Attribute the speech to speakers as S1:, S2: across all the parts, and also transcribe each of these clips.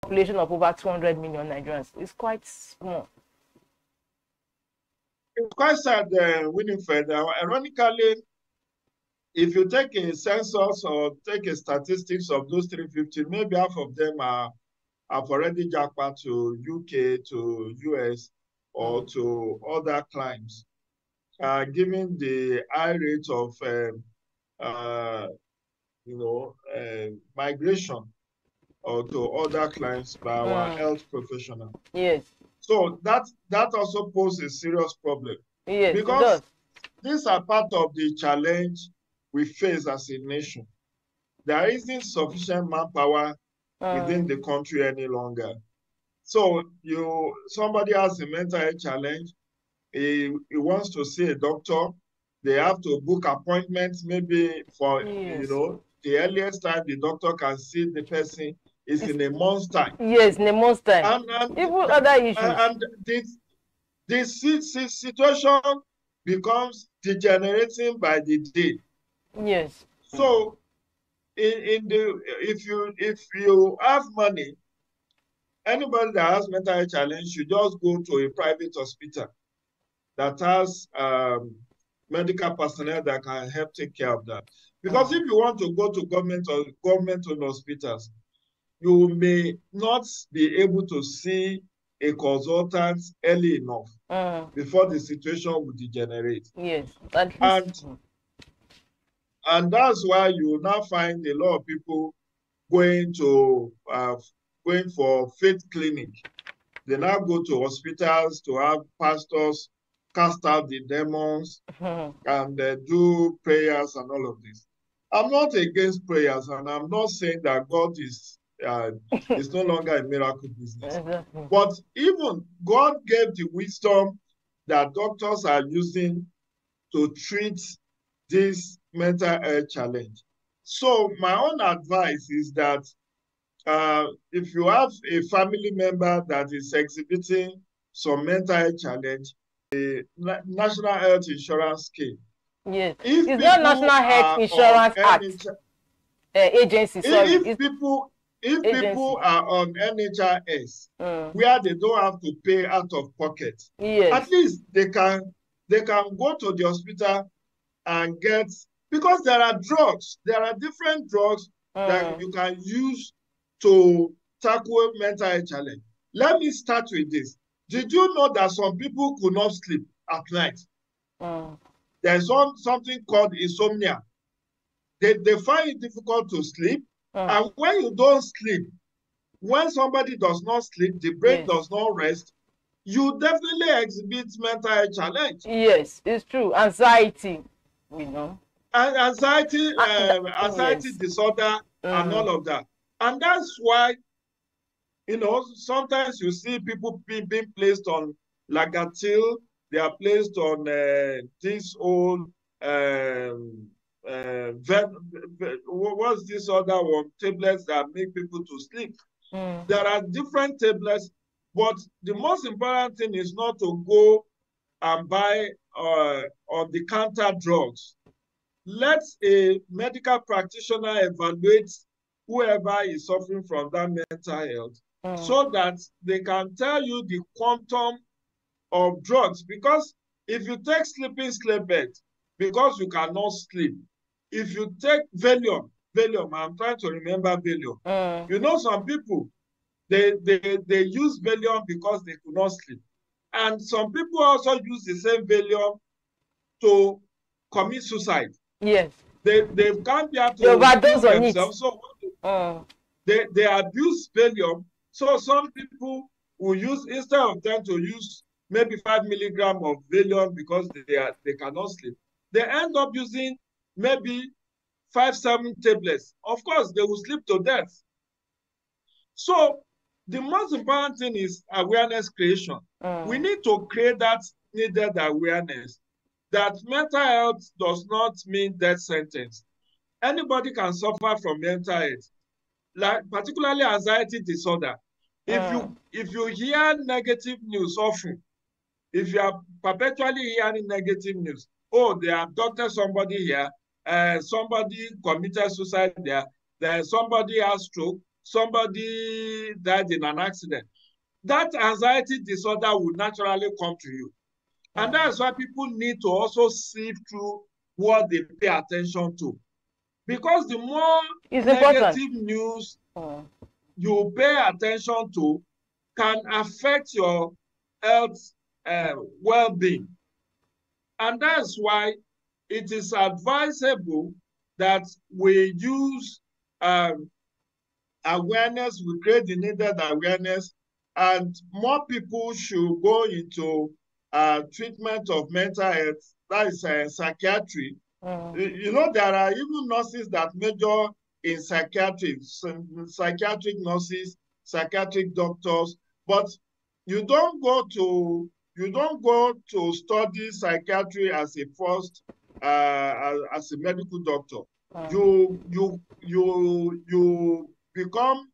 S1: population of over 200 million Nigerians. It's quite small.
S2: It's quite sad, Winifred. Ironically, if you take a census or take a statistics of those 350, maybe half of them have already jackpot to UK, to US, or to other climes. Given the high rate of migration or to other clients by our health professional.
S1: Yes.
S2: So that also poses a serious problem.
S1: Yes,
S2: because these are part of the challenge we face as a nation. There isn't sufficient manpower within the country any longer. So somebody has a mental health challenge, he wants to see a doctor, they have to book appointments maybe for, the earliest time the doctor can see the person is in a month's time.
S1: Yes, in a month's time.
S2: And
S1: even other issues.
S2: And this situation becomes degenerating by the day.
S1: Yes.
S2: So if you have money, anybody that has mental health challenge should just go to a private hospital that has medical personnel that can help take care of that. Because if you want to go to government-owned hospitals, you may not be able to see a consultant early enough before the situation will degenerate.
S1: Yes,
S2: and that's why you now find a lot of people going for faith clinic. They now go to hospitals to have pastors cast out the demons and do prayers and all of this. I'm not against prayers, and I'm not saying that God is no longer a miracle business. But even God gave the wisdom that doctors are using to treat this mental health challenge. So my own advice is that if you have a family member that is exhibiting some mental health challenge, the National Health Insurance Scheme.
S1: Yes, it's not National Health Insurance Act. Agency, sorry.
S2: If people are on NHIS, where they don't have to pay out of pocket, at least they can go to the hospital and get, because there are different drugs that you can use to tackle mental health challenge. Let me start with this. Did you know that some people could not sleep at night? There's something called insomnia. They find it difficult to sleep. And when you don't sleep, when somebody does not sleep, the brain does not rest, you definitely exhibit mental health challenge.
S1: Yes, it's true. Anxiety, we know.
S2: And anxiety disorder and all of that. And that's why, sometimes you see people being placed on Lagatil, they are placed on this old, what's this other one? Tablets that make people to sleep. There are different tablets, but the most important thing is not to go and buy on-the-counter drugs. Let a medical practitioner evaluate whoever is suffering from that mental health so that they can tell you the quantum of drugs. Because if you take sleeping slabet because you cannot sleep, if you take Valium, I'm trying to remember Valium. Some people, they use Valium because they could not sleep. And some people also use the same Valium to commit suicide.
S1: Yes.
S2: They can't be able to overdose on themselves. So they abuse Valium. So some people will use, instead of them to use maybe 5 milligrams of Valium because they cannot sleep, they end up using maybe 5-7 tablets. Of course, they will sleep to death. So the most important thing is awareness creation. We need to create that needed awareness that mental health does not mean death sentence. Anybody can suffer from mental health, like particularly anxiety disorder. If you hear negative news often, if you are perpetually hearing negative news, they abducted somebody here, somebody committed suicide there, somebody has stroke, somebody died in an accident, that anxiety disorder will naturally come to you. And that's why people need to also sift through what they pay attention to. Because the more negative news you pay attention to can affect your health well-being. And that's why it is advisable that we use awareness, we create the needed awareness, and more people should go into treatment of mental health, that is psychiatry. You know, there are even nurses that major in psychiatric nurses, psychiatric doctors, but you don't go to study psychiatry as a first as a medical doctor. You become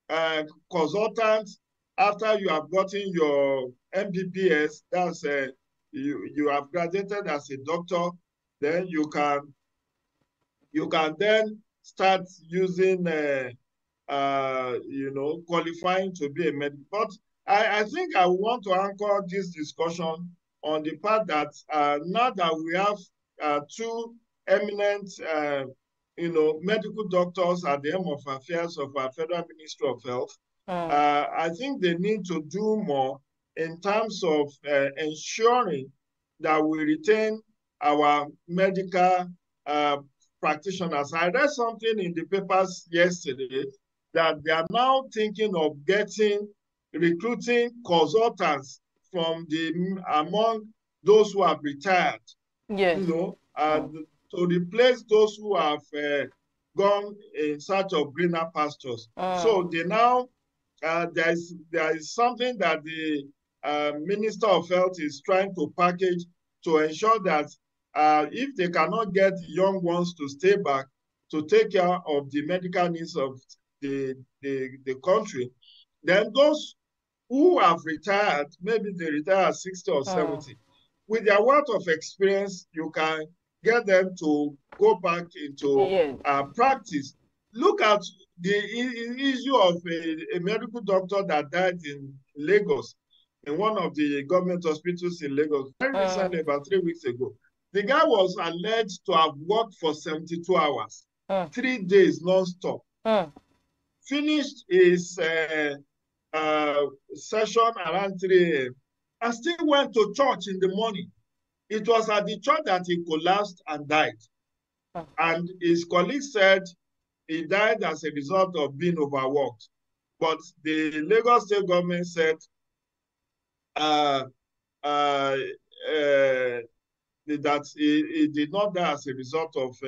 S2: a consultant after you have gotten your MBBS. That's you have graduated as a doctor. Then you can then start using qualifying to be a medical. But I think I want to anchor this discussion on the part that now that we have two eminent medical doctors at the helm of affairs of our Federal Ministry of Health, I think they need to do more in terms of ensuring that we retain our medical practitioners. I read something in the papers yesterday that they are now thinking of recruiting consultants from among those who have retired.
S1: Yes.
S2: To replace those who have gone in search of greener pastures. So they now there is something that the Minister of Health is trying to package to ensure that if they cannot get young ones to stay back to take care of the medical needs of the country, then those who have retired, maybe they retire at 60 or 70, with their wealth of experience, you can get them to go back into practice. Look at the issue of a medical doctor that died in Lagos, in one of the government hospitals in Lagos, very recently, about 3 weeks ago. The guy was alleged to have worked for 72 hours, 3 days non-stop. Finished his session around 3 a.m. and still went to church in the morning. It was at the church that he collapsed and died. And his colleagues said he died as a result of being overworked. But the Lagos state government said that he did not die as a result of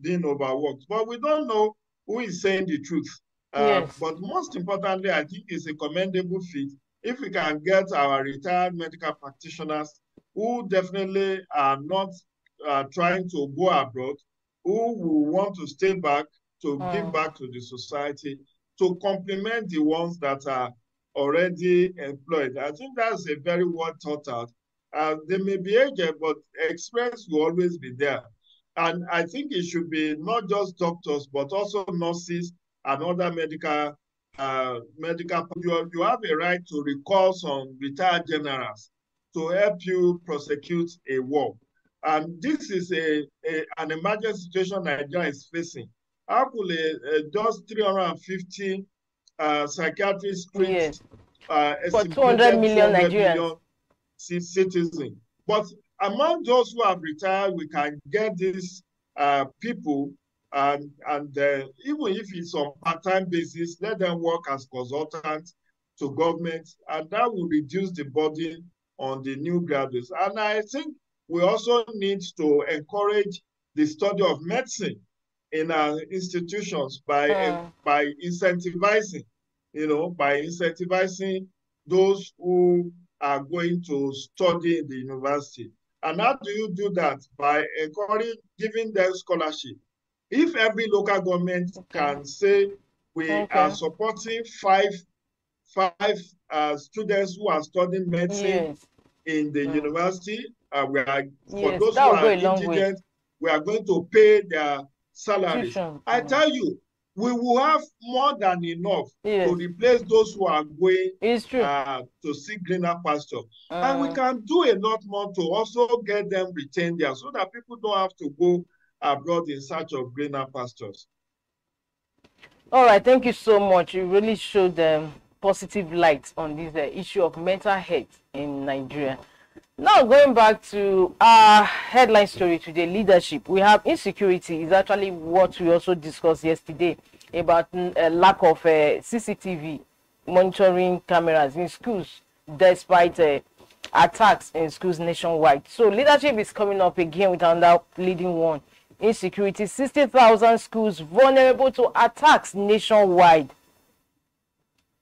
S2: being overworked. But we don't know who is saying the truth. But most importantly, I think it's a commendable feat if we can get our retired medical practitioners who definitely are not trying to go abroad, who will want to stay back to give back to the society, to complement the ones that are already employed. I think that's a very well thought out. They may be aged, but experience will always be there. And I think it should be not just doctors, but also nurses and other medical. You have a right to recall some retired generals to help you prosecute a war. And this is an emergency situation Nigeria is facing. How could just 350 psychiatrists treat
S1: for 200 million Nigerians
S2: citizens? But among those who have retired, we can get these people, and even if it's on part-time basis, let them work as consultants to government, and that will reduce the burden on the new graduates. And I think we also need to encourage the study of medicine in our institutions by incentivizing, by incentivizing those who are going to study in the university. And how do you do that? By encouraging, giving them scholarship. If every local government can say we are supporting five students who are studying medicine in the university, we are, for those who are indigent, we are going to pay their salaries. I tell you, we will have more than enough
S1: yes.
S2: to replace those who are going
S1: It's true.
S2: to seek greener pasture. And we can do a lot more to also get them retained there so that people don't have to go abroad in search of greener pastures.
S1: All right, thank you so much. You really showed positive light on this issue of mental health in Nigeria. Now, going back to our headline story today, leadership. We have insecurity is actually what we also discussed yesterday about lack of CCTV monitoring cameras in schools despite attacks in schools nationwide. So leadership is coming up again with another leading one. Insecurity, 60,000 schools vulnerable to attacks nationwide.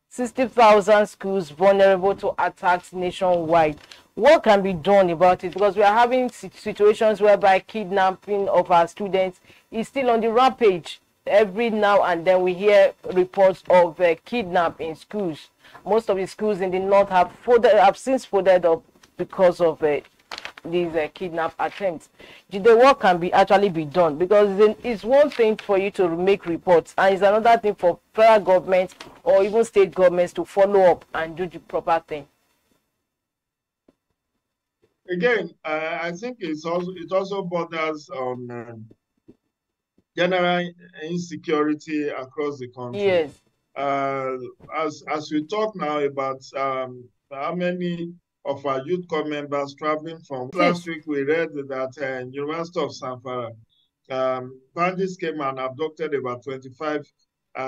S1: 60,000 schools vulnerable to attacks nationwide. What can be done about it? Because we are having situations whereby kidnapping of our students is still on the rampage. Every now and then we hear reports of kidnap in schools. Most of the schools in the north have since folded up because of these kidnap attempts. What can actually be done? Because it's one thing for you to make reports, and it's another thing for federal government or even state governments to follow up and do the proper thing.
S2: Again, I think it also borders on general insecurity across the country.
S1: Yes.
S2: As we talk now about how many of our youth corps members traveling from last week, we read that University of Zamfara, bandits came and abducted about 25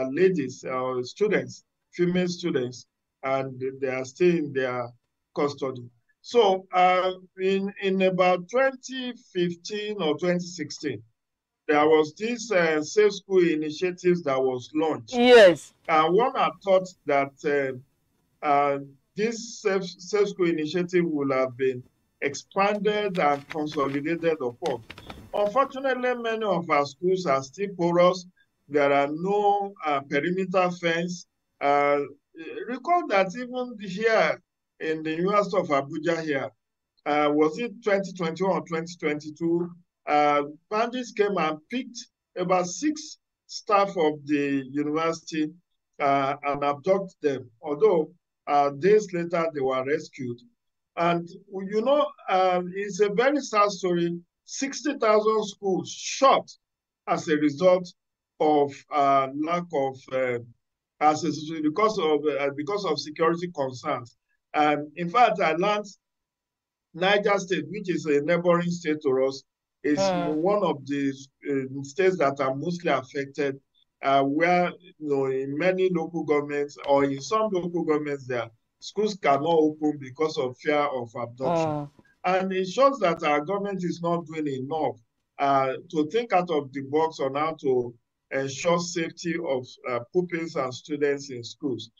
S2: ladies or students, female students, and they are still in their custody. So in about 2015 or 2016, there was this safe school initiative that was launched.
S1: Yes.
S2: One had thought that this safe school initiative would have been expanded and consolidated upon. Unfortunately, many of our schools are still porous. There are no perimeter fence. Recall that even here in the University of Abuja here, was it 2021 or 2022, bandits came and picked about 6 staff of the university and abducted them, although days later they were rescued. And, you know, it's a very sad story. 60,000 schools shut as a result of lack of, because of security concerns. And in fact, I learned Niger State, which is a neighboring state to us, is one of the states that are mostly affected, where, you know, in many local governments or in some local governments there, schools cannot open because of fear of abduction. And it shows that our government is not doing enough to think out of the box on how to ensure safety of pupils and students in schools.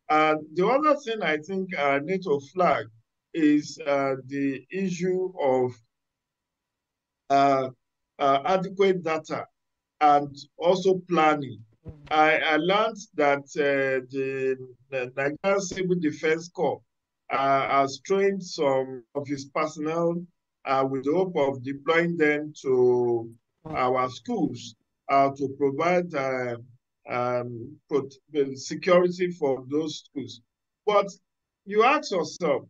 S2: The other thing I think I need to flag is the issue of adequate data and also planning. I learned that the Nigerian Civil Defense Corps has trained some of his personnel with the hope of deploying them to our schools to provide security for those schools. But you ask yourself,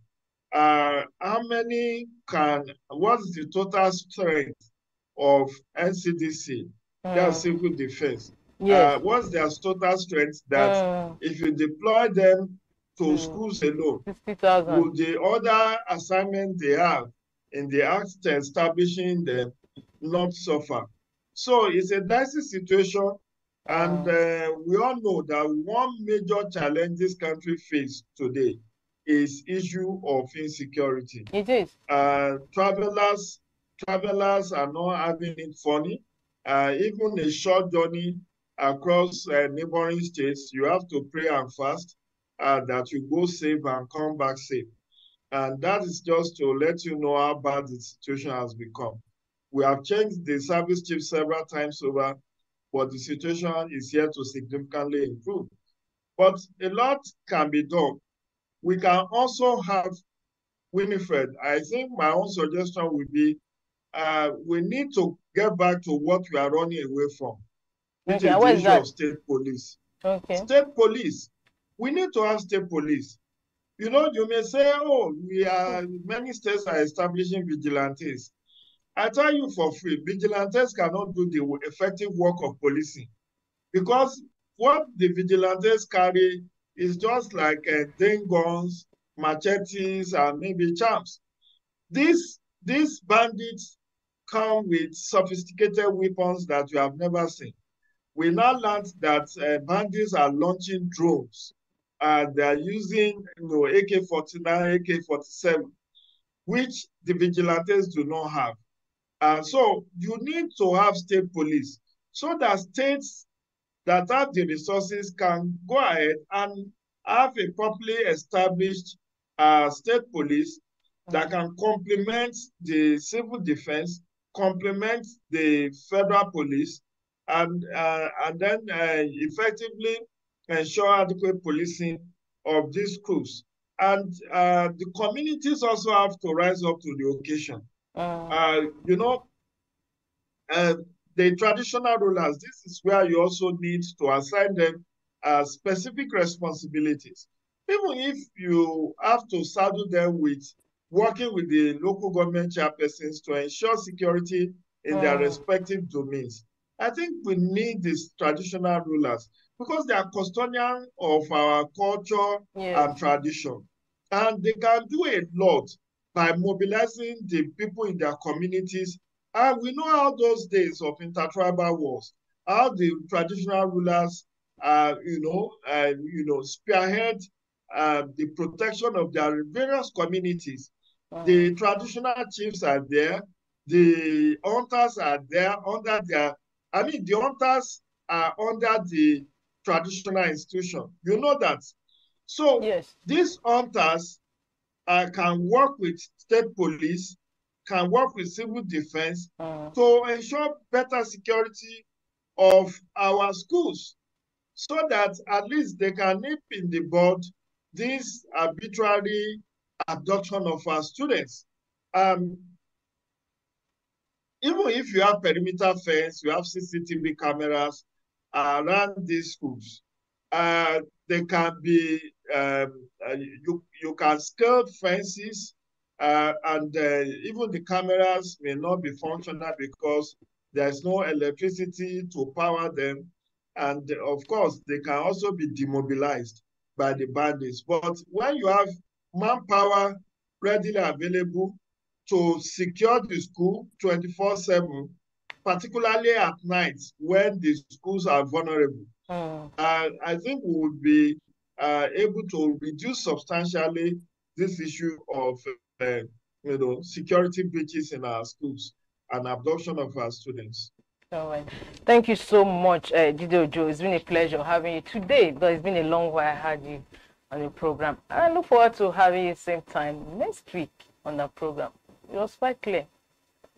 S2: what's the total strength of NCDC, that's civil defense?
S1: Yes.
S2: What's their total strength that if you deploy them to schools alone,
S1: 60,000.
S2: would the other assignment they have in the act establishing them not suffer? So it's a dicey situation. And we all know that one major challenge this country faces today is issue of insecurity.
S1: It is.
S2: Travelers are not having it funny. Even a short journey across neighboring states, you have to pray and fast that you go safe and come back safe. And that is just to let you know how bad the situation has become. We have changed the service chief several times over, but the situation is here to significantly improve. But a lot can be done. We can also have, Winifred, I think my own suggestion would be we need to get back to what we are running away from. which
S1: Okay,
S2: is
S1: what
S2: the
S1: is
S2: issue
S1: that?
S2: of state police.
S1: Okay.
S2: State police. We need to have state police. You know, you may say, oh, many states are establishing vigilantes. I tell you for free, vigilantes cannot do the effective work of policing, because what the vigilantes carry is just like guns, machetes, and maybe charms. These bandits come with sophisticated weapons that you have never seen. We now learned that bandits are launching drones. They are using AK-49, AK-47, which the vigilantes do not have. So you need to have state police so that states that have the resources can go ahead and have a properly established state police that can complement the civil defense, complement the federal police, and then effectively ensure adequate policing of these schools. And the communities also have to rise up to the occasion. You know, the traditional rulers, this is where you also need to assign them specific responsibilities. Even if you have to saddle them with working with the local government chairpersons to ensure security in their respective domains. I think we need these traditional rulers because they are custodian of our culture and tradition. And they can do a lot by mobilizing the people in their communities. And we know how those days of intertribal wars, how the traditional rulers, spearhead the protection of their various communities. The traditional chiefs are there. The hunters are there under the hunters are under the traditional institution. You know that. So these hunters can work with state police, can work with civil defense to ensure better security of our schools so that at least they can nip in the bud this arbitrary abduction of our students. Even if you have perimeter fence, you have CCTV cameras around these schools, they can be, you can scale fences and even the cameras may not be functional because there's no electricity to power them. And of course, they can also be demobilized by the bandits. But when you have manpower readily available to secure the school 24/7, particularly at night when the schools are vulnerable, I think we would be able to reduce substantially this issue of security breaches in our schools and abduction of our students.
S1: All right. Thank you so much, Jide Ojo. It's been a pleasure having you today, but it's been a long while I had you on the program. I look forward to having you same time next week on the program. It was quite clear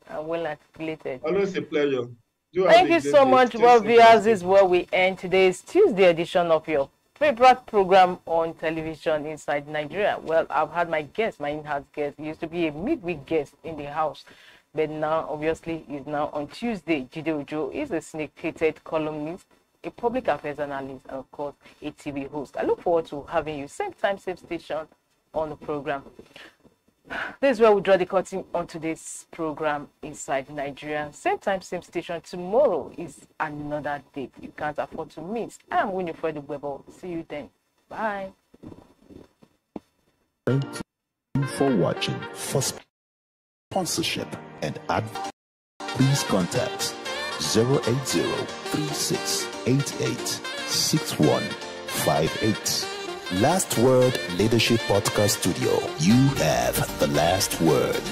S1: and well articulated.
S2: Always a pleasure.
S1: Thank you so much, well viewers. This is where we end today's Tuesday edition of your favorite program on television inside Nigeria. Well, I've had my guest, my in-house guest. He used to be a midweek guest in the house, but now obviously he's now on Tuesday. Jide Ojo is a syndicated columnist, a public affairs analyst, and of course a TV host. I look forward to having you same time, same station on the program. This is where we draw the curtain on today's program inside Nigeria. Same time, same station. Tomorrow is another date you can't afford to miss. I'm Winifred Webber. See you then. Bye.
S3: Thank you for watching. For sponsorship and ad, please contact 080-3688-6158. Last Word Leadership Podcast Studio. You have the last word.